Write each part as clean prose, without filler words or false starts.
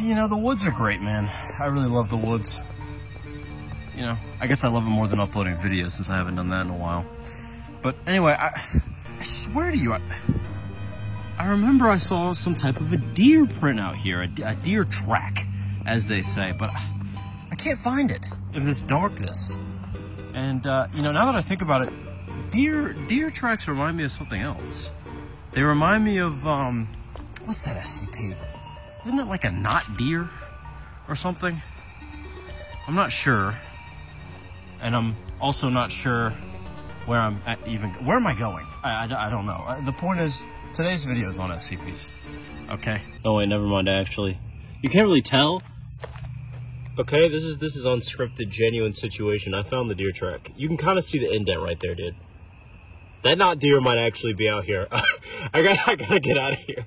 You know, the woods are great, man. I really love the woods. You know, I guess I love it more than uploading videos since I haven't done that in a while. But anyway, I swear to you, I remember I saw some type of a deer print out here, a deer track, as they say, but I can't find it in this darkness. And, you know, now that I think about it, deer tracks remind me of something else. They remind me of, what's that SCP? Isn't it like a not deer or something? I'm not sure. And I'm also not sure where I'm at even, where am I going? I don't know. The point is, today's video is on SCPs, okay? Oh wait, never mind, actually. You can't really tell. Okay, this is unscripted, genuine situation. I found the deer track. You can kind of see the indent right there, dude. That not deer might actually be out here. I gotta get out of here.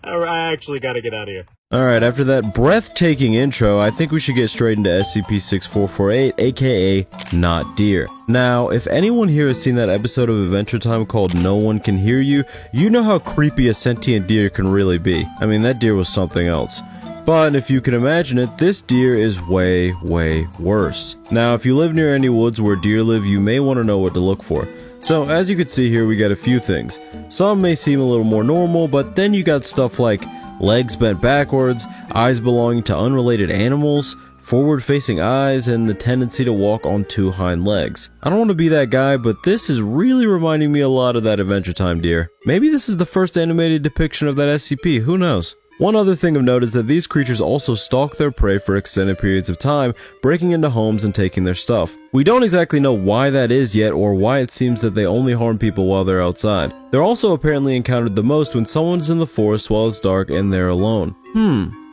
I actually gotta get out of here. Alright, after that breathtaking intro, I think we should get straight into SCP-6448, aka Not Deer. Now, if anyone here has seen that episode of Adventure Time called No One Can Hear You, you know how creepy a sentient deer can really be. I mean, that deer was something else. But if you can imagine it, this deer is way, way worse. Now, if you live near any woods where deer live, you may want to know what to look for. So, as you can see here, we got a few things. Some may seem a little more normal, but then you got stuff like legs bent backwards, eyes belonging to unrelated animals, forward-facing eyes, and the tendency to walk on two hind legs. I don't want to be that guy, but this is really reminding me a lot of that Adventure Time deer. Maybe this is the first animated depiction of that SCP, who knows? One other thing of note is that these creatures also stalk their prey for extended periods of time, breaking into homes and taking their stuff. We don't exactly know why that is yet, or why it seems that they only harm people while they're outside. They're also apparently encountered the most when someone's in the forest while it's dark and they're alone.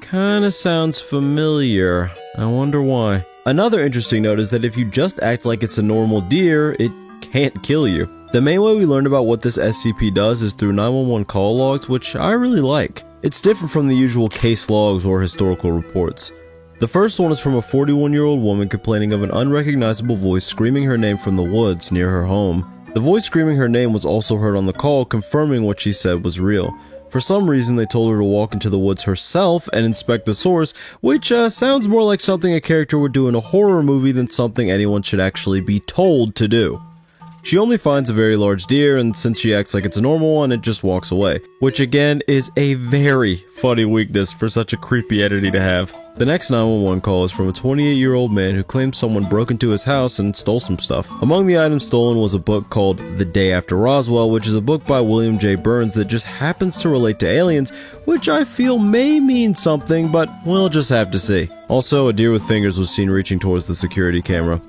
Kinda sounds familiar. I wonder why. Another interesting note is that if you just act like it's a normal deer, it can't kill you. The main way we learn about what this SCP does is through 911 call logs, which I really like. It's different from the usual case logs or historical reports. The first one is from a 41-year-old woman complaining of an unrecognizable voice screaming her name from the woods near her home. The voice screaming her name was also heard on the call, confirming what she said was real. For some reason, they told her to walk into the woods herself and inspect the source, which sounds more like something a character would do in a horror movie than something anyone should actually be told to do. She only finds a very large deer, and since she acts like it's a normal one, it just walks away. Which again, is a very funny weakness for such a creepy entity to have. The next 911 call is from a 28-year-old man who claims someone broke into his house and stole some stuff. Among the items stolen was a book called The Day After Roswell, which is a book by William J. Burns that just happens to relate to aliens, which I feel may mean something, but we'll just have to see. Also, a deer with fingers was seen reaching towards the security camera.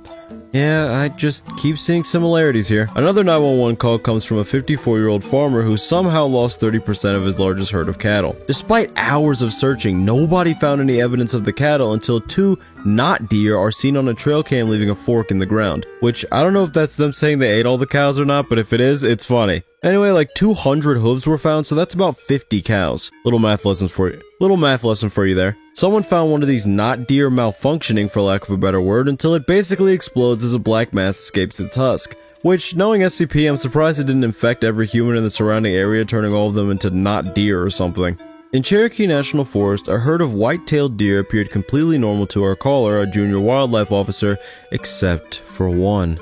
Yeah, I just keep seeing similarities here. Another 911 call comes from a 54-year-old farmer who somehow lost 30% of his largest herd of cattle. Despite hours of searching, nobody found any evidence of the cattle until two not deer are seen on a trail cam leaving a fork in the ground. Which, I don't know if that's them saying they ate all the cows or not, but if it is, it's funny. Anyway, like 200 hooves were found, so that's about 50 cows. Little math lesson for you there. Someone found one of these not deer malfunctioning, for lack of a better word, until it basically explodes as a black mass escapes its husk. Which, knowing SCP, I'm surprised it didn't infect every human in the surrounding area, turning all of them into not deer or something. In Cherokee National Forest, a herd of white-tailed deer appeared completely normal to our caller, a junior wildlife officer, except for one.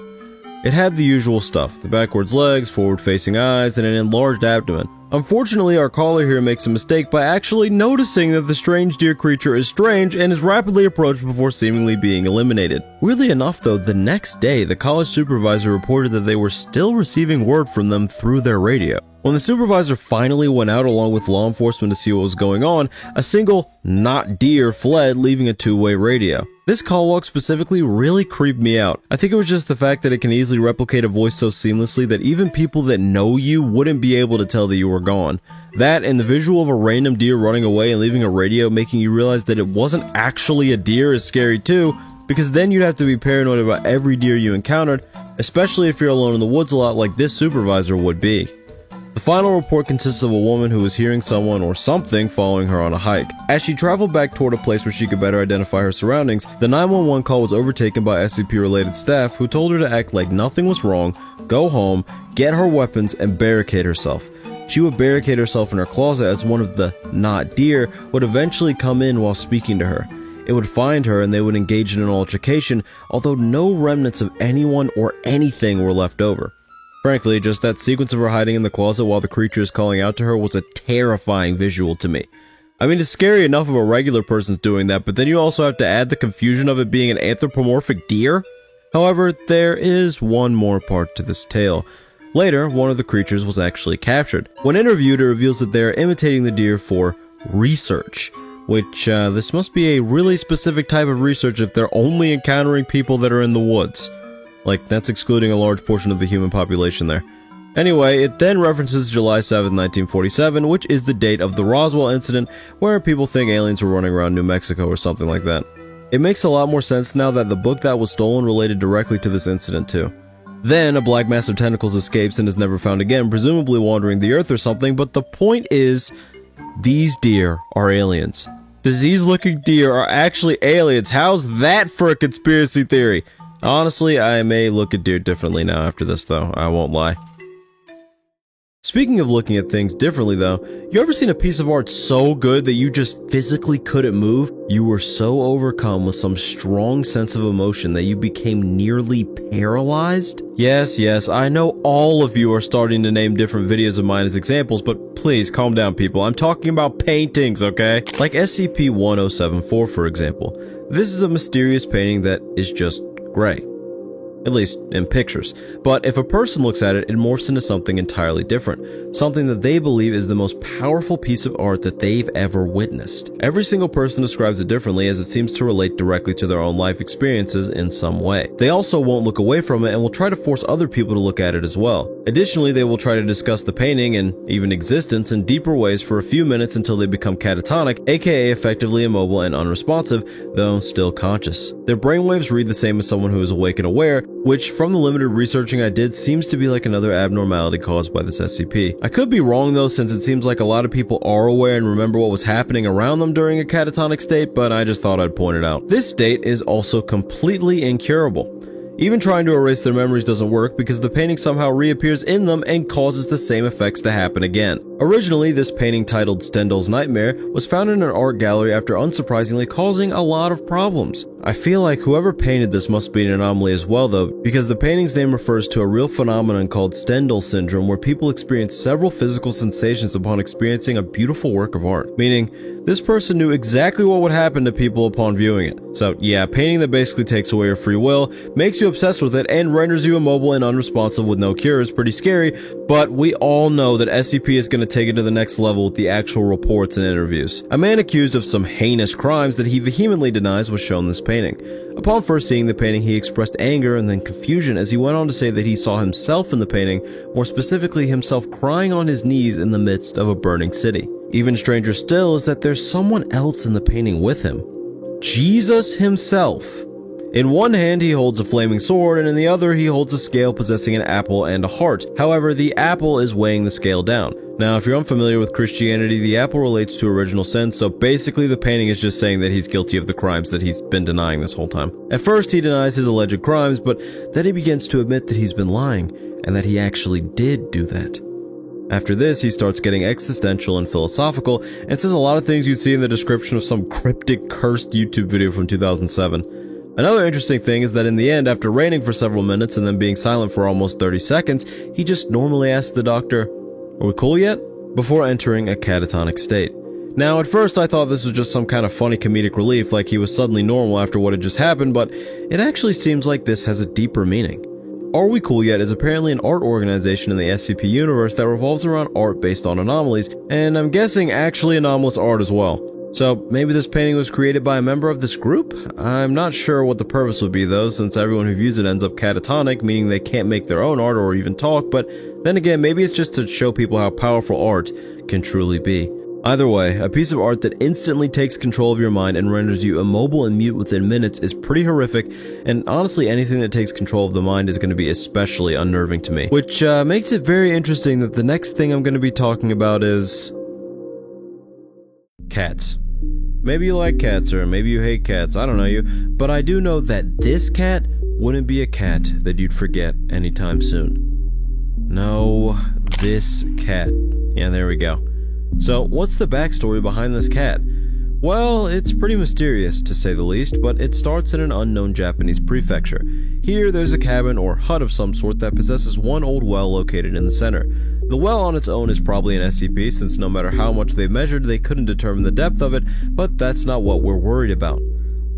It had the usual stuff, the backwards legs, forward-facing eyes, and an enlarged abdomen. Unfortunately, our caller here makes a mistake by actually noticing that the strange deer creature is strange and is rapidly approached before seemingly being eliminated. Weirdly enough though, the next day, the college supervisor reported that they were still receiving word from them through their radio. When the supervisor finally went out along with law enforcement to see what was going on, a single not deer fled, leaving a two-way radio. This call log specifically really creeped me out. I think it was just the fact that it can easily replicate a voice so seamlessly that even people that know you wouldn't be able to tell that you were gone. That and the visual of a random deer running away and leaving a radio making you realize that it wasn't actually a deer is scary too, because then you'd have to be paranoid about every deer you encountered, especially if you're alone in the woods a lot like this supervisor would be. The final report consists of a woman who was hearing someone or something following her on a hike. As she traveled back toward a place where she could better identify her surroundings, the 911 call was overtaken by SCP-related staff who told her to act like nothing was wrong, go home, get her weapons, and barricade herself. She would barricade herself in her closet as one of the not deer would eventually come in while speaking to her. It would find her and they would engage in an altercation, although no remnants of anyone or anything were left over. Frankly, just that sequence of her hiding in the closet while the creature is calling out to her was a terrifying visual to me. I mean, it's scary enough if a regular person's doing that, but then you also have to add the confusion of it being an anthropomorphic deer? However, there is one more part to this tale. Later, one of the creatures was actually captured. When interviewed, it reveals that they are imitating the deer for research. Which, this must be a really specific type of research if they're only encountering people that are in the woods. Like, that's excluding a large portion of the human population there. Anyway, it then references July 7, 1947, which is the date of the Roswell incident, where people think aliens were running around New Mexico or something like that. It makes a lot more sense now that the book that was stolen related directly to this incident too. Then, a black mass of tentacles escapes and is never found again, presumably wandering the earth or something, but the point is, these deer are aliens. Disease-looking deer are actually aliens. How's that for a conspiracy theory? Honestly, I may look at deer differently now after this, though. I won't lie. Speaking of looking at things differently, though, you ever seen a piece of art so good that you just physically couldn't move? You were so overcome with some strong sense of emotion that you became nearly paralyzed? Yes, I know all of you are starting to name different videos of mine as examples, but please calm down, people. I'm talking about paintings, okay? Like SCP-1074, for example. This is a mysterious painting that is just gray. At least, in pictures. But if a person looks at it, it morphs into something entirely different. Something that they believe is the most powerful piece of art that they've ever witnessed. Every single person describes it differently as it seems to relate directly to their own life experiences in some way. They also won't look away from it and will try to force other people to look at it as well. Additionally, they will try to discuss the painting and even existence in deeper ways for a few minutes until they become catatonic, aka effectively immobile and unresponsive, though still conscious. Their brainwaves read the same as someone who is awake and aware, which, from the limited researching I did, seems to be like another abnormality caused by this SCP. I could be wrong though, since it seems like a lot of people are aware and remember what was happening around them during a catatonic state, but I just thought I'd point it out. This state is also completely incurable. Even trying to erase their memories doesn't work because the painting somehow reappears in them and causes the same effects to happen again. Originally, this painting titled Stendhal's Nightmare was found in an art gallery after unsurprisingly causing a lot of problems. I feel like whoever painted this must be an anomaly as well though, because the painting's name refers to a real phenomenon called Stendhal syndrome where people experience several physical sensations upon experiencing a beautiful work of art. Meaning, this person knew exactly what would happen to people upon viewing it. So yeah, a painting that basically takes away your free will, makes you obsessed with it, and renders you immobile and unresponsive with no cure is pretty scary, but we all know that SCP is going to take it to the next level with the actual reports and interviews. A man accused of some heinous crimes that he vehemently denies was shown this painting. Upon first seeing the painting, he expressed anger and then confusion as he went on to say that he saw himself in the painting, more specifically himself crying on his knees in the midst of a burning city. Even stranger still is that there's someone else in the painting with him. Jesus himself. In one hand he holds a flaming sword, and in the other he holds a scale possessing an apple and a heart. However, the apple is weighing the scale down. Now, if you're unfamiliar with Christianity, the apple relates to original sin, so basically the painting is just saying that he's guilty of the crimes that he's been denying this whole time. At first, he denies his alleged crimes, but then he begins to admit that he's been lying, and that he actually did do that. After this, he starts getting existential and philosophical, and says a lot of things you'd see in the description of some cryptic, cursed YouTube video from 2007. Another interesting thing is that in the end, after raining for several minutes and then being silent for almost 30 seconds, he just normally asks the doctor, "Are we cool yet?" before entering a catatonic state. Now, at first I thought this was just some kind of funny comedic relief, like he was suddenly normal after what had just happened, but it actually seems like this has a deeper meaning. Are We Cool Yet is apparently an art organization in the SCP universe that revolves around art based on anomalies, and I'm guessing actually anomalous art as well. So, maybe this painting was created by a member of this group? I'm not sure what the purpose would be though, since everyone who views it ends up catatonic, meaning they can't make their own art or even talk, but then again, maybe it's just to show people how powerful art can truly be. Either way, a piece of art that instantly takes control of your mind and renders you immobile and mute within minutes is pretty horrific, and honestly anything that takes control of the mind is going to be especially unnerving to me. Which makes it very interesting that the next thing I'm going to be talking about is cats. Maybe you like cats, or maybe you hate cats, I don't know you, but I do know that this cat wouldn't be a cat that you'd forget anytime soon. No, this cat Yeah, there we go. So, what's the backstory behind this cat? Well, it's pretty mysterious, to say the least, but it starts in an unknown Japanese prefecture. Here, there's a cabin or hut of some sort that possesses one old well located in the center. The well on its own is probably an SCP, since no matter how much they've measured, they couldn't determine the depth of it, but that's not what we're worried about.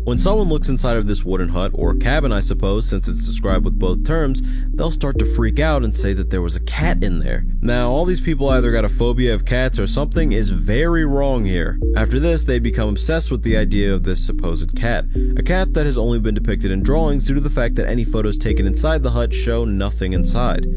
When someone looks inside of this wooden hut, or cabin I suppose, since it's described with both terms, they'll start to freak out and say that there was a cat in there. Now, all these people either got a phobia of cats or something is very wrong here. After this, they become obsessed with the idea of this supposed cat. A cat that has only been depicted in drawings due to the fact that any photos taken inside the hut show nothing inside.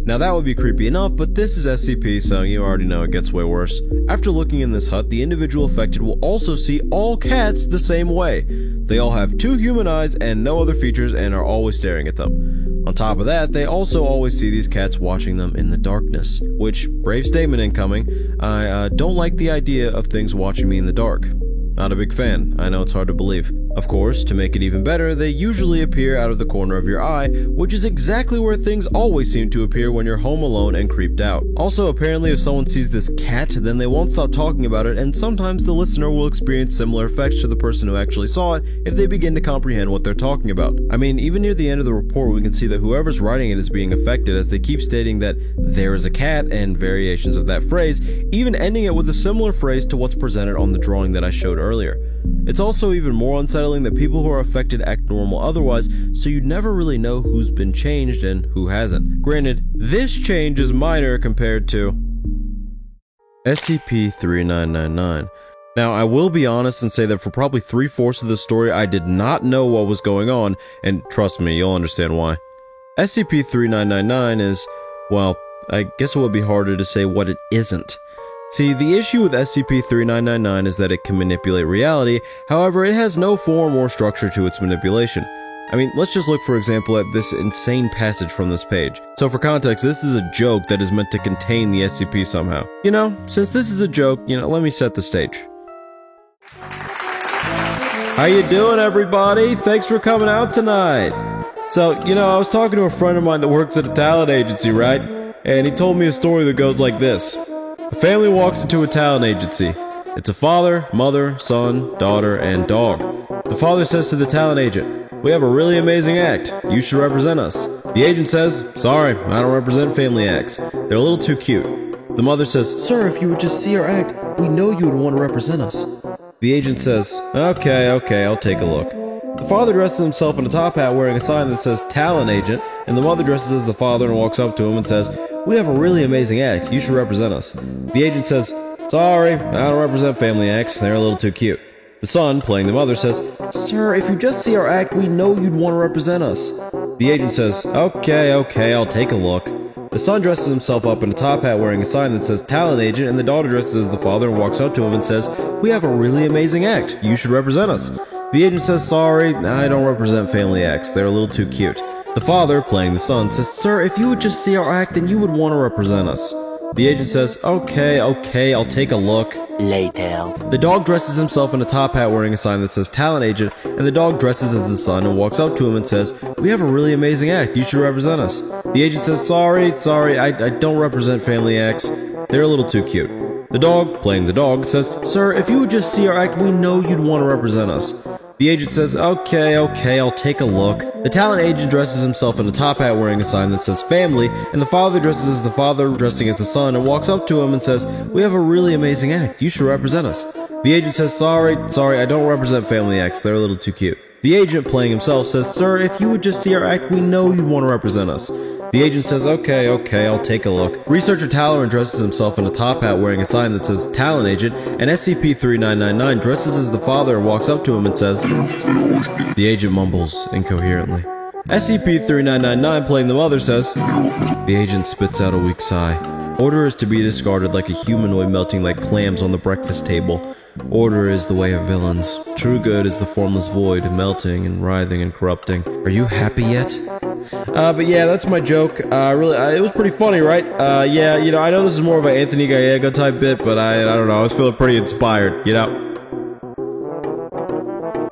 Now that would be creepy enough, but this is SCP, so you already know it gets way worse. After looking in this hut, the individual affected will also see all cats the same way. They all have 2 human eyes and no other features and are always staring at them. On top of that, they also always see these cats watching them in the darkness. Which, brave statement incoming, I don't like the idea of things watching me in the dark. Not a big fan, I know it's hard to believe. Of course, to make it even better, they usually appear out of the corner of your eye, which is exactly where things always seem to appear when you're home alone and creeped out. Also, apparently if someone sees this cat, then they won't stop talking about it, and sometimes the listener will experience similar effects to the person who actually saw it if they begin to comprehend what they're talking about. I mean, even near the end of the report, we can see that whoever's writing it is being affected, as they keep stating that there is a cat and variations of that phrase, even ending it with a similar phrase to what's presented on the drawing that I showed earlier. It's also even more unsettling that people who are affected act normal otherwise, so you never really know who's been changed and who hasn't. Granted, this change is minor compared to SCP-3999. Now, I will be honest and say that for probably 3/4 of the story, I did not know what was going on, and trust me, you'll understand why. SCP-3999 is, well, I guess it would be harder to say what it isn't. See, the issue with SCP-3999 is that it can manipulate reality, however, it has no form or structure to its manipulation. I mean, let's just look for example at this insane passage from this page. So for context, this is a joke that is meant to contain the SCP somehow. You know, since this is a joke, let me set the stage. How you doing, everybody? Thanks for coming out tonight. So, I was talking to a friend of mine that works at a talent agency, right? And he told me a story that goes like this. A family walks into a talent agency. It's a father, mother, son, daughter, and dog. The father says to the talent agent, "We have a really amazing act. You should represent us." The agent says, "Sorry, I don't represent family acts. They're a little too cute." The mother says, "Sir, if you would just see our act, we know you would want to represent us." The agent says, Okay, I'll take a look." The father dresses himself in a top hat wearing a sign that says talent agent, and the mother dresses as the father and walks up to him and says, "We have a really amazing act. You should represent us." The agent says, "Sorry, I don't represent family acts. They're a little too cute." The son, playing the mother, says, "Sir, if you just see our act, we know you'd want to represent us." The agent says, Okay, I'll take a look." The son dresses himself up in a top hat wearing a sign that says talent agent, and the daughter dresses as the father and walks up to him and says, "We have a really amazing act. You should represent us." The agent says, "Sorry, I don't represent family acts. They're a little too cute." The father, playing the son, says, "Sir, if you would just see our act, then you would want to represent us." The agent says, Okay, I'll take a look. Later. The dog dresses himself in a top hat wearing a sign that says talent agent, and the dog dresses as the son and walks up to him and says, "We have a really amazing act. You should represent us." The agent says, Sorry, I don't represent family acts. They're a little too cute." The dog, playing the dog, says, "Sir, if you would just see our act, we know you'd want to represent us." The agent says, Okay, I'll take a look. The talent agent dresses himself in a top hat wearing a sign that says family, and the father dresses as the father dressing as the son and walks up to him and says, "We have a really amazing act. You should represent us." The agent says, Sorry, I don't represent family acts. They're a little too cute." The agent, playing himself, says, "Sir, if you would just see our act, we know you'd want to represent us." The agent says, Okay, I'll take a look. Researcher Talleyrand dresses himself in a top hat wearing a sign that says talent agent, and SCP-3999 dresses as the father and walks up to him and says, The agent mumbles incoherently. SCP-3999, playing the mother, says, The agent spits out a weak sigh. Order is to be discarded like a humanoid melting like clams on the breakfast table. Order is the way of villains. True good is the formless void, melting and writhing and corrupting. Are you happy yet? But yeah, that's my joke. It was pretty funny, right? Yeah, I know this is more of an Anthony Gallego type bit, but I don't know, I was feeling pretty inspired,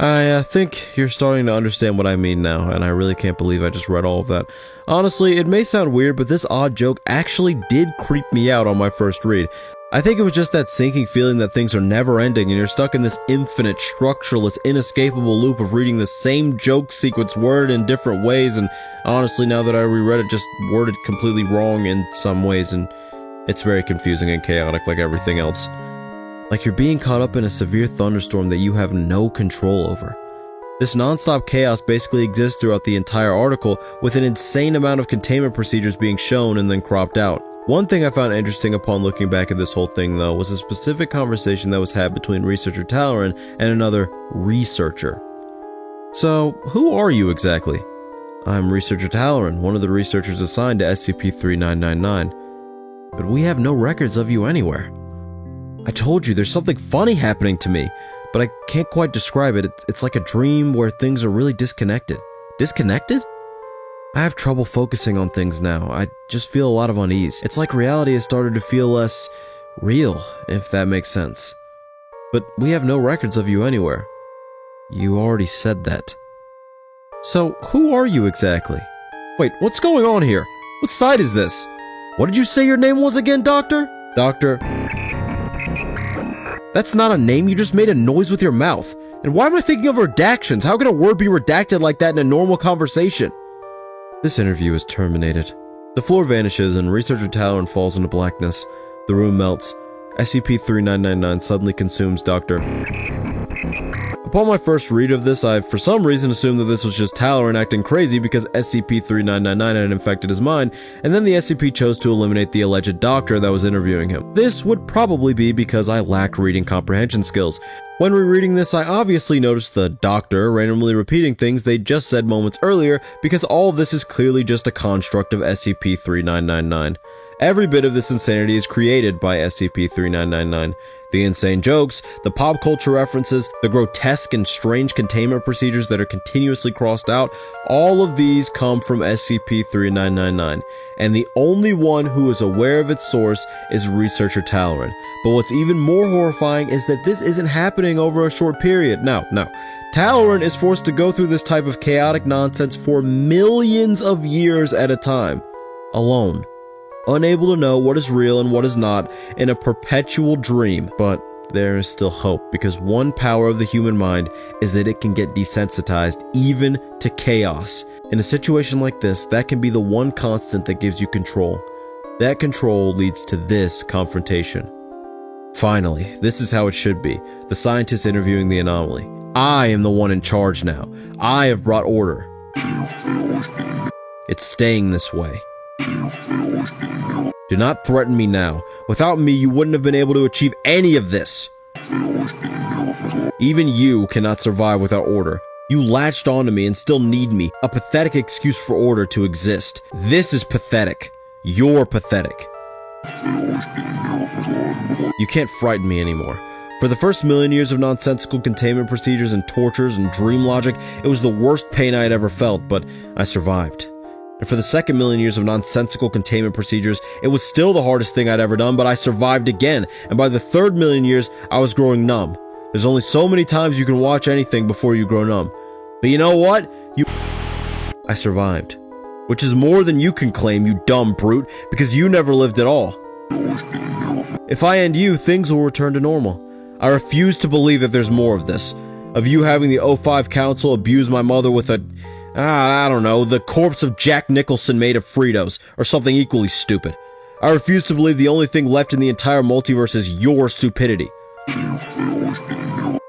I think you're starting to understand what I mean now, and I really can't believe I just read all of that. Honestly, it may sound weird, but this odd joke actually did creep me out on my first read. I think it was just that sinking feeling that things are never ending and you're stuck in this infinite, structureless, inescapable loop of reading the same joke sequence worded in different ways, and honestly, now that I reread it, just worded completely wrong in some ways, and it's very confusing and chaotic like everything else. Like you're being caught up in a severe thunderstorm that you have no control over. This non-stop chaos basically exists throughout the entire article, with an insane amount of containment procedures being shown and then cropped out. One thing I found interesting upon looking back at this whole thing, though, was a specific conversation that was had between researcher Talaran and another researcher. So, who are you exactly? I'm researcher Talaran, one of the researchers assigned to SCP-3999. But we have no records of you anywhere. I told you, there's something funny happening to me, but I can't quite describe it. It's like a dream where things are really disconnected. Disconnected? I have trouble focusing on things now. I just feel a lot of unease. It's like reality has started to feel less real, if that makes sense. But we have no records of you anywhere. You already said that. So, who are you exactly? Wait, what's going on here? What side is this? What did you say your name was again, Doctor? Doctor... That's not a name, you just made a noise with your mouth. And why am I thinking of redactions? How can a word be redacted like that in a normal conversation? This interview is terminated. The floor vanishes and researcher Talaran falls into blackness. The room melts. SCP-3999 suddenly consumes Dr. Upon my first read of this, I for some reason assumed that this was just Talaran acting crazy because SCP-3999 had infected his mind, and then the SCP chose to eliminate the alleged doctor that was interviewing him. This would probably be because I lack reading comprehension skills. When rereading this, I obviously noticed the doctor randomly repeating things they just said moments earlier because all of this is clearly just a construct of SCP-3999. Every bit of this insanity is created by SCP-3999. The insane jokes, the pop culture references, the grotesque and strange containment procedures that are continuously crossed out, all of these come from SCP-3999, and the only one who is aware of its source is researcher Talaran. But what's even more horrifying is that this isn't happening over a short period. No. Talaran is forced to go through this type of chaotic nonsense for millions of years at a time, alone. Unable to know what is real and what is not, in a perpetual dream. But there is still hope, because one power of the human mind is that it can get desensitized even to chaos. In a situation like this, that can be the one constant that gives you control. That control leads to this confrontation. Finally, this is how it should be. The scientist interviewing the anomaly. I am the one in charge now. I have brought order. It's staying this way. Do not threaten me now. Without me, you wouldn't have been able to achieve any of this. Even you cannot survive without order. You latched onto me and still need me, a pathetic excuse for order to exist. This is pathetic. You're pathetic. You can't frighten me anymore. For the first million years of nonsensical containment procedures and tortures and dream logic, it was the worst pain I had ever felt, but I survived. And for the second million years of nonsensical containment procedures, it was still the hardest thing I'd ever done, but I survived again. And by the third million years, I was growing numb. There's only so many times you can watch anything before you grow numb. But you know what? I survived. Which is more than you can claim, you dumb brute, because you never lived at all. If I end you, things will return to normal. I refuse to believe that there's more of this. Of you having the O5 Council abuse my mother with I don't know, the corpse of Jack Nicholson made of Fritos, or something equally stupid. I refuse to believe the only thing left in the entire multiverse is your stupidity.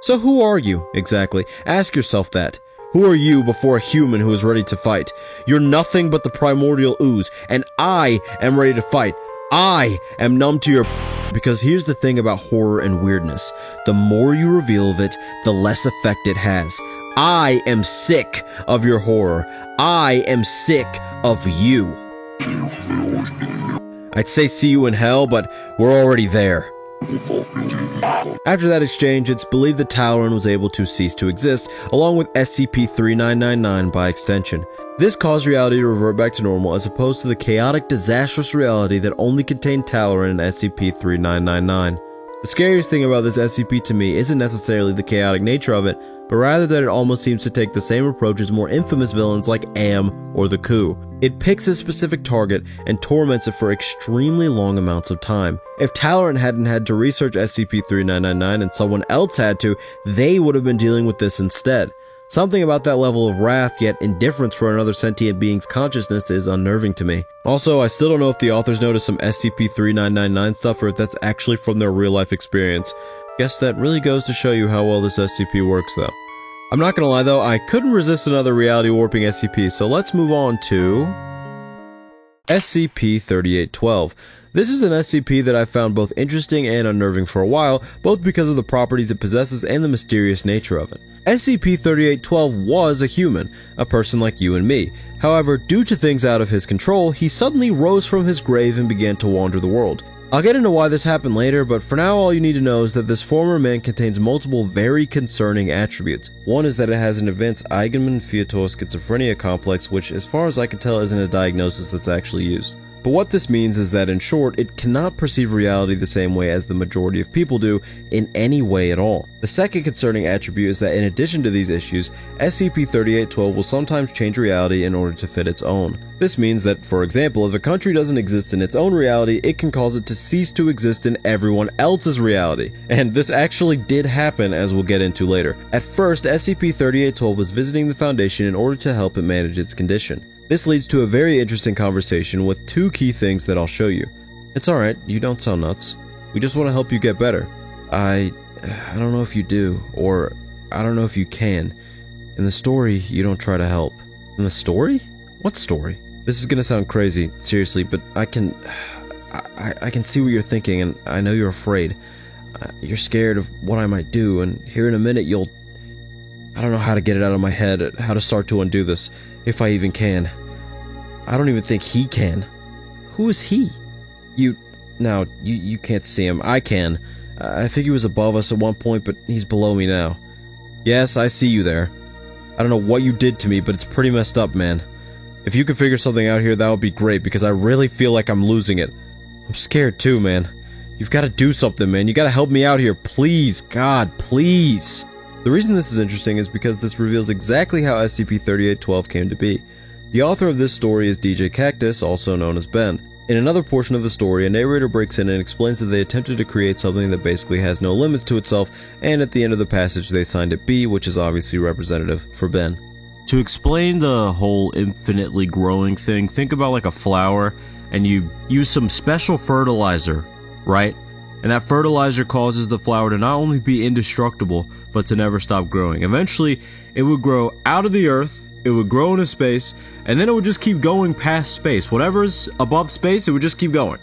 So who are you, exactly? Ask yourself that. Who are you before a human who is ready to fight? You're nothing but the primordial ooze, and I am ready to fight. I am numb to your... Because here's the thing about horror and weirdness. The more you reveal of it, the less effect it has. I am sick of your horror. I am sick of you. I'd say see you in hell, but we're already there. After that exchange, it's believed that Talaran was able to cease to exist, along with SCP-3999 by extension. This caused reality to revert back to normal, as opposed to the chaotic, disastrous reality that only contained Talaran and SCP-3999. The scariest thing about this SCP to me isn't necessarily the chaotic nature of it, but rather that it almost seems to take the same approach as more infamous villains like Am or the Coup. It picks a specific target and torments it for extremely long amounts of time. If Talorant hadn't had to research SCP-3999 and someone else had to, they would have been dealing with this instead. Something about that level of wrath yet indifference for another sentient being's consciousness is unnerving to me. Also, I still don't know if the authors noticed some SCP-3999 stuff or if that's actually from their real life experience. Guess that really goes to show you how well this SCP works though. I'm not gonna lie though, I couldn't resist another reality warping SCP, so let's move on to SCP-3812. This is an SCP that I found both interesting and unnerving for a while, both because of the properties it possesses and the mysterious nature of it. SCP-3812 was a human, a person like you and me. However, due to things out of his control, he suddenly rose from his grave and began to wander the world. I'll get into why this happened later, but for now all you need to know is that this former man contains multiple very concerning attributes. One is that it has an advanced Eigenmann-Viator schizophrenia complex, which as far as I can tell isn't a diagnosis that's actually used. But what this means is that in short, it cannot perceive reality the same way as the majority of people do in any way at all. The second concerning attribute is that in addition to these issues, SCP-3812 will sometimes change reality in order to fit its own. This means that, for example, if a country doesn't exist in its own reality, it can cause it to cease to exist in everyone else's reality. And this actually did happen, as we'll get into later. At first, SCP-3812 was visiting the Foundation in order to help it manage its condition. This leads to a very interesting conversation with two key things that I'll show you. It's alright, you don't sound nuts. We just want to help you get better. I don't know if you do, or I don't know if you can. In the story, you don't try to help. In the story? What story? This is gonna sound crazy, seriously, but I can see what you're thinking, and I know you're afraid. You're scared of what I might do, and here in a minute you'll... I don't know how to get it out of my head, how to start to undo this, if I even can. I don't even think he can. Who is he? You can't see him. I can. I think he was above us at one point, but he's below me now. Yes, I see you there. I don't know what you did to me, but it's pretty messed up, man. If you could figure something out here, that would be great, because I really feel like I'm losing it. I'm scared too, man. You've got to do something, man. You got to help me out here. Please, God, please. The reason this is interesting is because this reveals exactly how SCP-3812 came to be. The author of this story is DJ Cactus, also known as Ben. In another portion of the story, a narrator breaks in and explains that they attempted to create something that basically has no limits to itself, and at the end of the passage they signed it B, which is obviously representative for Ben. To explain the whole infinitely growing thing, think about like a flower, and you use some special fertilizer, right? And that fertilizer causes the flower to not only be indestructible, but to never stop growing. Eventually, it would grow out of the earth, it would grow into space, and then it would just keep going past space. Whatever's above space, it would just keep going.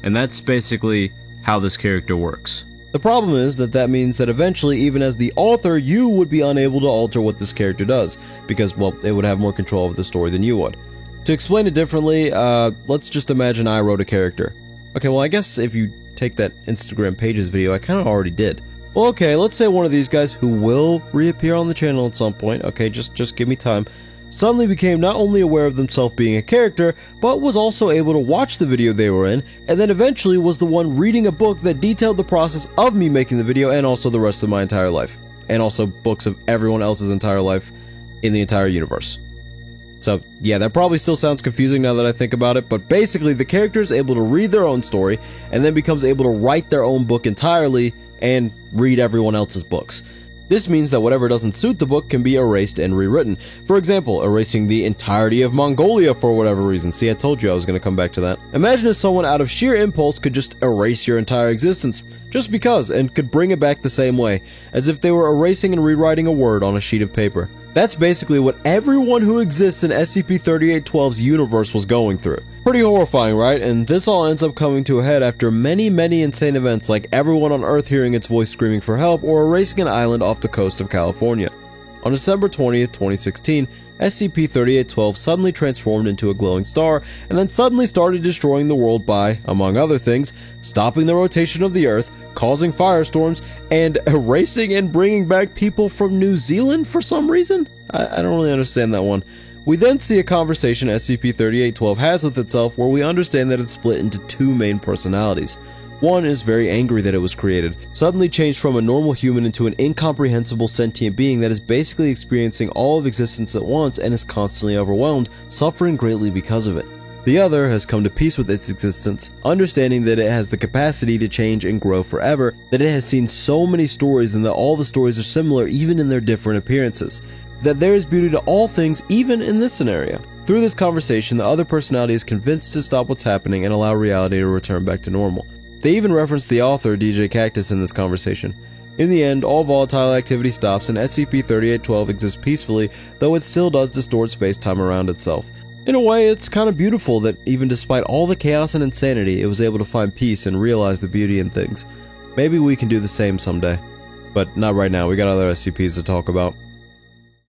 And that's basically how this character works. The problem is that means that eventually, even as the author, you would be unable to alter what this character does, because, well, it would have more control of the story than you would. To explain it differently, let's just imagine I wrote a character. Okay, well, I guess if you take that Instagram Pages video, I kind of already did. Well, okay, let's say one of these guys, who will reappear on the channel at some point, okay, just give me time, suddenly became not only aware of themselves being a character, but was also able to watch the video they were in, and then eventually was the one reading a book that detailed the process of me making the video and also the rest of my entire life. And also books of everyone else's entire life in the entire universe. So, yeah, that probably still sounds confusing now that I think about it, but basically the character is able to read their own story, and then becomes able to write their own book entirely, and read everyone else's books. This means that whatever doesn't suit the book can be erased and rewritten. For example, erasing the entirety of Mongolia for whatever reason. See, I told you I was going to come back to that. Imagine if someone out of sheer impulse could just erase your entire existence, just because, and could bring it back the same way, as if they were erasing and rewriting a word on a sheet of paper. That's basically what everyone who exists in SCP-3812's universe was going through. Pretty horrifying, right? And this all ends up coming to a head after many insane events like everyone on Earth hearing its voice screaming for help or erasing an island off the coast of California. On December 20th, 2016, SCP-3812 suddenly transformed into a glowing star, and then suddenly started destroying the world by, among other things, stopping the rotation of the Earth, causing firestorms, and erasing and bringing back people from New Zealand for some reason? I don't really understand that one. We then see a conversation SCP-3812 has with itself where we understand that it's split into two main personalities. One is very angry that it was created, suddenly changed from a normal human into an incomprehensible sentient being that is basically experiencing all of existence at once and is constantly overwhelmed, suffering greatly because of it. The other has come to peace with its existence, understanding that it has the capacity to change and grow forever, that it has seen so many stories and that all the stories are similar even in their different appearances, that there is beauty to all things even in this scenario. Through this conversation, the other personality is convinced to stop what's happening and allow reality to return back to normal. They even reference the author, DJ Cactus, in this conversation. In the end, all volatile activity stops and SCP-3812 exists peacefully, though it still does distort space-time around itself. In a way, it's kind of beautiful that even despite all the chaos and insanity, it was able to find peace and realize the beauty in things. Maybe we can do the same someday. But not right now, we got other SCPs to talk about.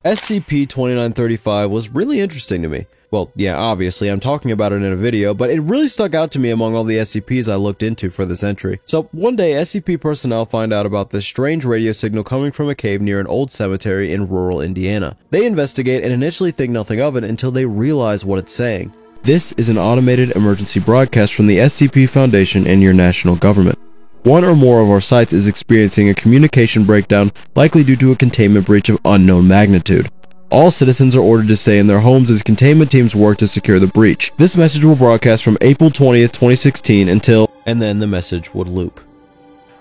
SCP-2935 was really interesting to me. Well, yeah, obviously, I'm talking about it in a video, but it really stuck out to me among all the SCPs I looked into for this entry. So, one day, SCP personnel find out about this strange radio signal coming from a cave near an old cemetery in rural Indiana. They investigate and initially think nothing of it until they realize what it's saying. This is an automated emergency broadcast from the SCP Foundation and your national government. One or more of our sites is experiencing a communication breakdown, likely due to a containment breach of unknown magnitude. All citizens are ordered to stay in their homes as containment teams work to secure the breach. This message will broadcast from April 20th, 2016 until... and then the message would loop.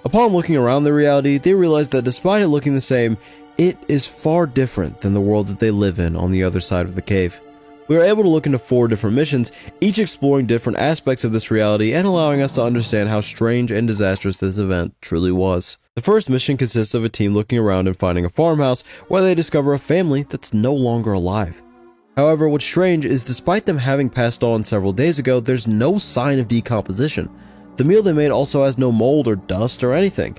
Upon looking around the reality, they realize that despite it looking the same, it is far different than the world that they live in on the other side of the cave. We were able to look into 4 different missions, each exploring different aspects of this reality and allowing us to understand how strange and disastrous this event truly was. The first mission consists of a team looking around and finding a farmhouse where they discover a family that's no longer alive. However, what's strange is despite them having passed on several days ago, there's no sign of decomposition. The meal they made also has no mold or dust or anything.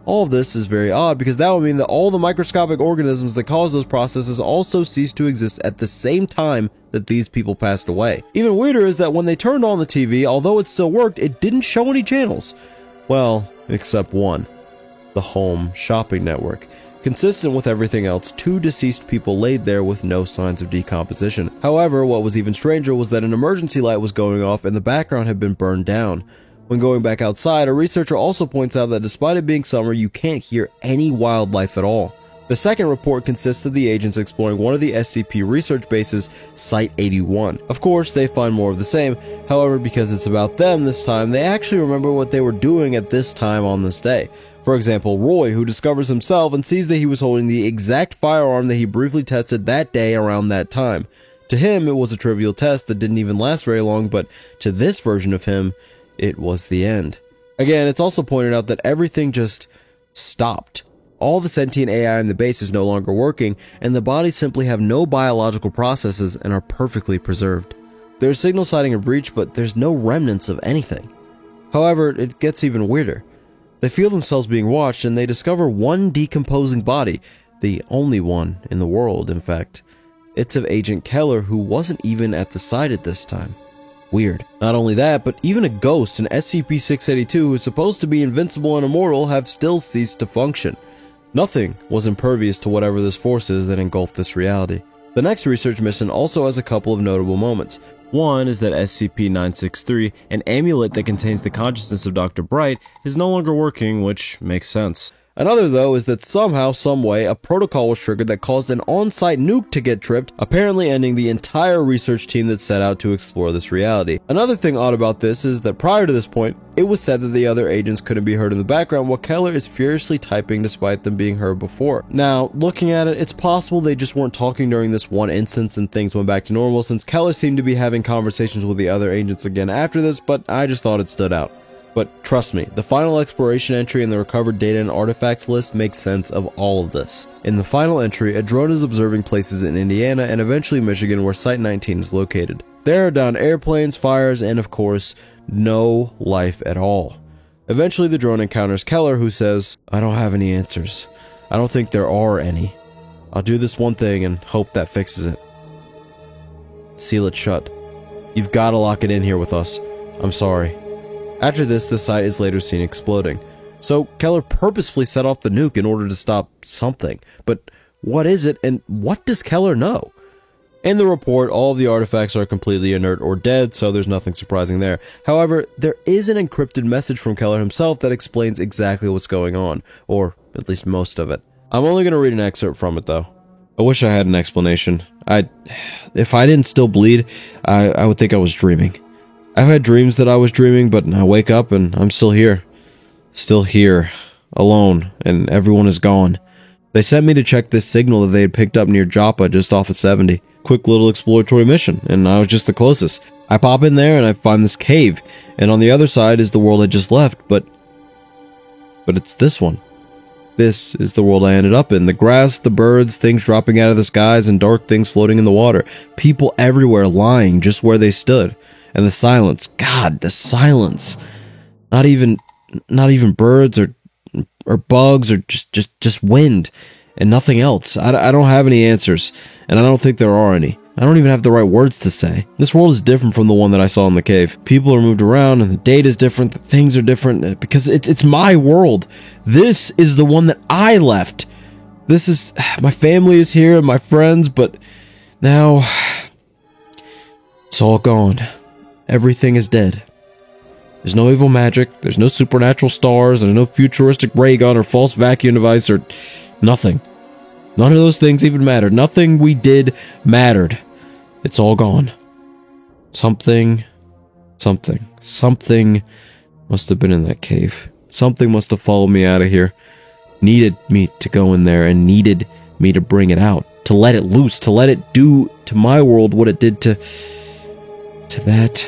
All of this is very odd because that would mean that all the microscopic organisms that cause those processes also ceased to exist at the same time that these people passed away. Even weirder is that when they turned on the TV, although it still worked, it didn't show any channels. Well, except one. The Home Shopping Network. Consistent with everything else, 2 deceased people laid there with no signs of decomposition. However, what was even stranger was that an emergency light was going off and the background had been burned down. When going back outside, a researcher also points out that despite it being summer, you can't hear any wildlife at all. The second report consists of the agents exploring one of the SCP research bases, Site-81. Of course, they find more of the same, however, because it's about them this time, they actually remember what they were doing at this time on this day. For example, Roy, who discovers himself and sees that he was holding the exact firearm that he briefly tested that day around that time. To him, it was a trivial test that didn't even last very long, but to this version of him, it was the end. Again, it's also pointed out that everything just stopped. All the sentient AI in the base is no longer working, and the bodies simply have no biological processes and are perfectly preserved. There's signal citing a breach, but there's no remnants of anything. However, it gets even weirder. They feel themselves being watched, and they discover one decomposing body, the only one in the world, in fact. It's of Agent Keller, who wasn't even at the site at this time. Weird. Not only that, but even a ghost in SCP-682 who is supposed to be invincible and immortal have still ceased to function. Nothing was impervious to whatever this force is that engulfed this reality. The next research mission also has a couple of notable moments. One is that SCP-963, an amulet that contains the consciousness of Dr. Bright, is no longer working, which makes sense. Another, though, is that somehow, someway, a protocol was triggered that caused an on-site nuke to get tripped, apparently ending the entire research team that set out to explore this reality. Another thing odd about this is that prior to this point, it was said that the other agents couldn't be heard in the background while Keller is furiously typing despite them being heard before. Now, looking at it, it's possible they just weren't talking during this one instance and things went back to normal since Keller seemed to be having conversations with the other agents again after this, but I just thought it stood out. But trust me, the final exploration entry in the recovered data and artifacts list makes sense of all of this. In the final entry, a drone is observing places in Indiana and eventually Michigan where Site-19 is located. There are downed airplanes, fires, and of course, no life at all. Eventually the drone encounters Keller, who says, "I don't have any answers. I don't think there are any. I'll do this one thing and hope that fixes it. Seal it shut. You've got to lock it in here with us. I'm sorry." After this, the site is later seen exploding. So Keller purposefully set off the nuke in order to stop something. But what is it, and what does Keller know? In the report, all of the artifacts are completely inert or dead, so there's nothing surprising there. However, there is an encrypted message from Keller himself that explains exactly what's going on, or at least most of it. I'm only going to read an excerpt from it, though. I wish I had an explanation. If I didn't still bleed, I would think I was dreaming. I've had dreams that I was dreaming, but I wake up and I'm still here. Still here. Alone, and everyone is gone. They sent me to check this signal that they had picked up near Joppa, just off of 70. Quick little exploratory mission, and I was just the closest. I pop in there and I find this cave, and on the other side is the world I just left, but it's this one. This is the world I ended up in. The grass, the birds, things dropping out of the skies, and dark things floating in the water. People everywhere lying just where they stood. And the silence. God, the silence. Not even birds or bugs or just wind and nothing else. I don't have any answers, and I don't think there are any. I don't even have the right words to say. This world is different from the one that I saw in the cave. People are moved around, and the data is different, the things are different, because it's my world. This is the one that I left. This is... my family is here, and my friends, but now... it's all gone. Everything is dead. There's no evil magic, there's no supernatural stars, there's no futuristic ray gun or false vacuum device or nothing. None of those things even mattered. Nothing we did mattered. It's all gone. Something must have been in that cave. Something must have followed me out of here. Needed me to go in there and needed me to bring it out. To let it loose. To let it do to my world what it did to that.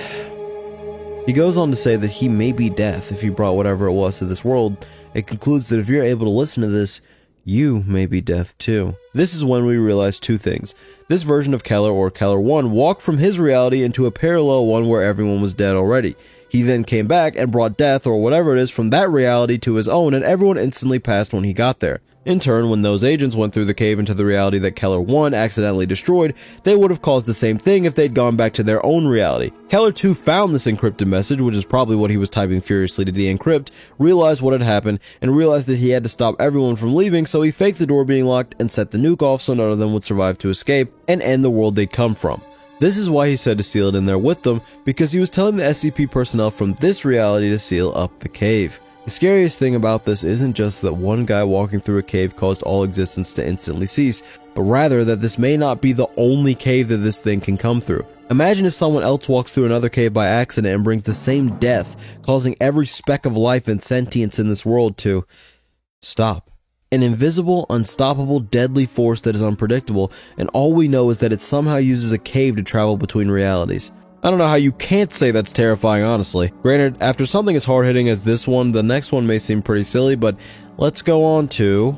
He goes on to say that he may be deaf if he brought whatever it was to this world. It concludes that if you're able to listen to this, you may be deaf too. This is when we realize two things. This version of Keller, or Keller 1, walked from his reality into a parallel one where everyone was dead already. He then came back and brought death, or whatever it is, from that reality to his own, and everyone instantly passed when he got there. In turn, when those agents went through the cave into the reality that Keller 1 accidentally destroyed, they would have caused the same thing if they'd gone back to their own reality. Keller 2 found this encrypted message, which is probably what he was typing furiously to de-encrypt, realized what had happened, and realized that he had to stop everyone from leaving, so he faked the door being locked and set the nuke off so none of them would survive to escape and end the world they'd come from. This is why he said to seal it in there with them, because he was telling the SCP personnel from this reality to seal up the cave. The scariest thing about this isn't just that one guy walking through a cave caused all existence to instantly cease, but rather that this may not be the only cave that this thing can come through. Imagine if someone else walks through another cave by accident and brings the same death, causing every speck of life and sentience in this world to stop. An invisible, unstoppable, deadly force that is unpredictable, and all we know is that it somehow uses a cave to travel between realities. I don't know how you can't say that's terrifying, honestly. Granted, after something as hard-hitting as this one, the next one may seem pretty silly, but let's go on to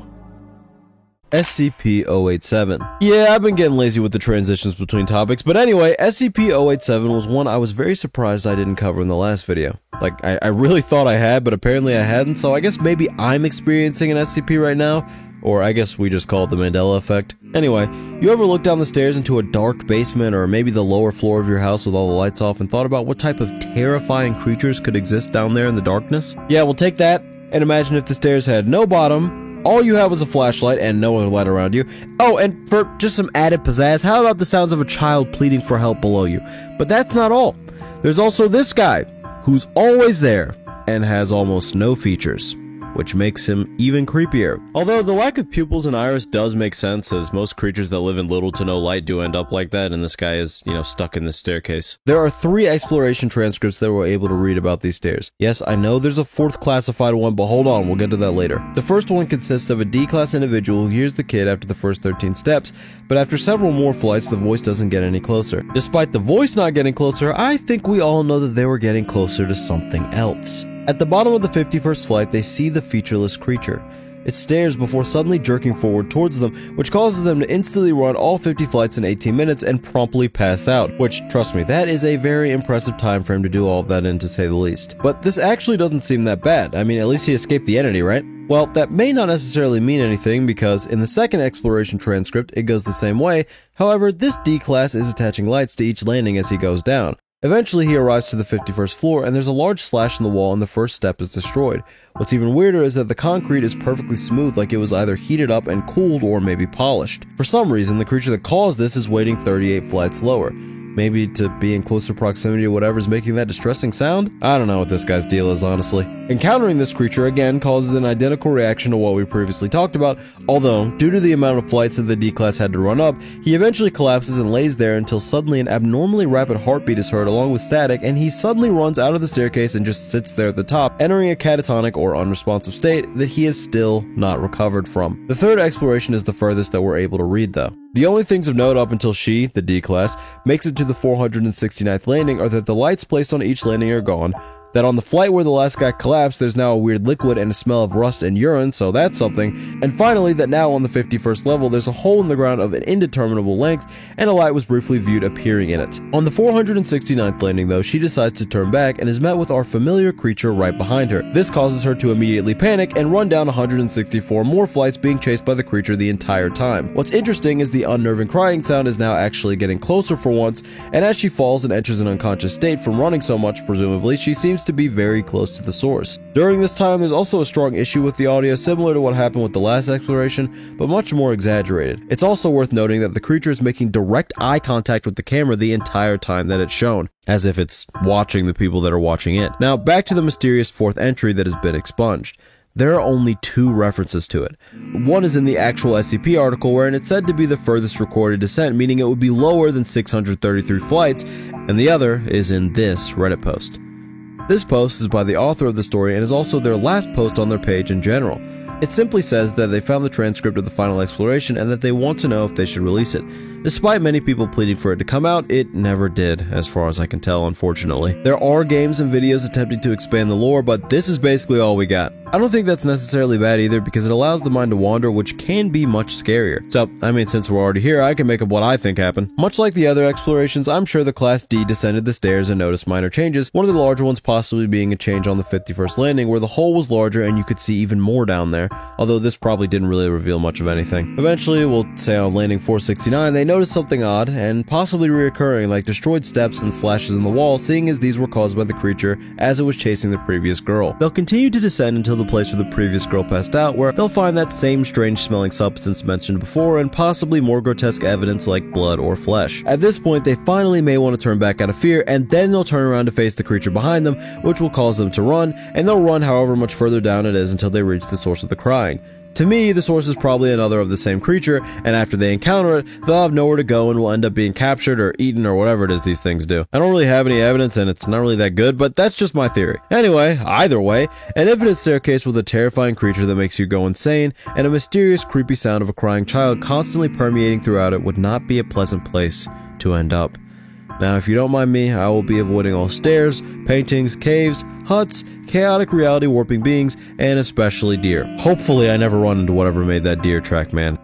SCP-087. Yeah, I've been getting lazy with the transitions between topics, but anyway, SCP-087 was one I was very surprised I didn't cover in the last video. Like, I really thought I had, but apparently I hadn't, so I guess maybe I'm experiencing an SCP right now. Or I guess we just call it the Mandela effect. Anyway, you ever look down the stairs into a dark basement or maybe the lower floor of your house with all the lights off and thought about what type of terrifying creatures could exist down there in the darkness? Yeah, well, take that and imagine if the stairs had no bottom, all you had was a flashlight and no other light around you. Oh, and for just some added pizzazz, how about the sounds of a child pleading for help below you? But that's not all. There's also this guy, who's always there and has almost no features, which makes him even creepier. Although the lack of pupils and iris does make sense, as most creatures that live in little to no light do end up like that, and this guy is, stuck in this staircase. There are 3 exploration transcripts that we're able to read about these stairs. Yes, I know there's a 4th classified one, but hold on, we'll get to that later. The first one consists of a D-class individual who hears the kid after the first 13 steps, but after several more flights, the voice doesn't get any closer. Despite the voice not getting closer, I think we all know that they were getting closer to something else. At the bottom of the 51st flight, they see the featureless creature. It stares before suddenly jerking forward towards them, which causes them to instantly run all 50 flights in 18 minutes and promptly pass out. Which, trust me, that is a very impressive time frame to do all of that in, to say the least. But this actually doesn't seem that bad. I mean, at least he escaped the entity, right? Well, that may not necessarily mean anything, because in the second exploration transcript, it goes the same way. However, this D-class is attaching lights to each landing as he goes down. Eventually, he arrives to the 51st floor, and there's a large slash in the wall and the first step is destroyed. What's even weirder is that the concrete is perfectly smooth, like it was either heated up and cooled or maybe polished. For some reason, the creature that caused this is waiting 38 flights lower. Maybe to be in closer proximity to whatever's making that distressing sound? I don't know what this guy's deal is, honestly. Encountering this creature again causes an identical reaction to what we previously talked about, although, due to the amount of flights that the D-Class had to run up, he eventually collapses and lays there until suddenly an abnormally rapid heartbeat is heard along with static, and he suddenly runs out of the staircase and just sits there at the top, entering a catatonic or unresponsive state that he is still not recovered from. The third exploration is the furthest that we're able to read, though. The only things of note up until she, the D-Class, makes it to the 469th landing are that the lights placed on each landing are gone, that on the flight where the last guy collapsed, there's now a weird liquid and a smell of rust and urine, so that's something, and finally that now on the 51st level there's a hole in the ground of an indeterminable length, and a light was briefly viewed appearing in it. On the 469th landing though, she decides to turn back and is met with our familiar creature right behind her. This causes her to immediately panic and run down 164 more flights, being chased by the creature the entire time. What's interesting is the unnerving crying sound is now actually getting closer for once, and as she falls and enters an unconscious state from running so much, presumably, she seems to be very close to the source. During this time, there's also a strong issue with the audio, similar to what happened with the last exploration, but much more exaggerated. It's also worth noting that the creature is making direct eye contact with the camera the entire time that it's shown, as if it's watching the people that are watching it. Now, back to the mysterious fourth entry that has been expunged. There are only 2 references to it. One is in the actual SCP article, wherein it's said to be the furthest recorded descent, meaning it would be lower than 633 flights, and the other is in this Reddit post. This post is by the author of the story and is also their last post on their page in general. It simply says that they found the transcript of the final exploration and that they want to know if they should release it. Despite many people pleading for it to come out, it never did, as far as I can tell, unfortunately. There are games and videos attempting to expand the lore, but this is basically all we got. I don't think that's necessarily bad either, because it allows the mind to wander, which can be much scarier. So, I mean, since we're already here, I can make up what I think happened. Much like the other explorations, I'm sure the Class D descended the stairs and noticed minor changes, one of the larger ones possibly being a change on the 51st landing, where the hole was larger and you could see even more down there, although this probably didn't really reveal much of anything. Eventually, we'll say on landing 469, they noticed something odd, and possibly reoccurring, like destroyed steps and slashes in the wall, seeing as these were caused by the creature as it was chasing the previous girl. They'll continue to descend until the place where the previous girl passed out, where they'll find that same strange smelling substance mentioned before, and possibly more grotesque evidence like blood or flesh. At this point, they finally may want to turn back out of fear, and then they'll turn around to face the creature behind them, which will cause them to run, and they'll run however much further down it is until they reach the source of the crying. To me, the source is probably another of the same creature, and after they encounter it, they'll have nowhere to go and will end up being captured or eaten or whatever it is these things do. I don't really have any evidence, and it's not really that good, but that's just my theory. Anyway, either way, an infinite staircase with a terrifying creature that makes you go insane, and a mysterious, creepy sound of a crying child constantly permeating throughout it would not be a pleasant place to end up. Now, if you don't mind me, I will be avoiding all stairs, paintings, caves, huts, chaotic reality warping beings, and especially deer. Hopefully I never run into whatever made that deer track, man.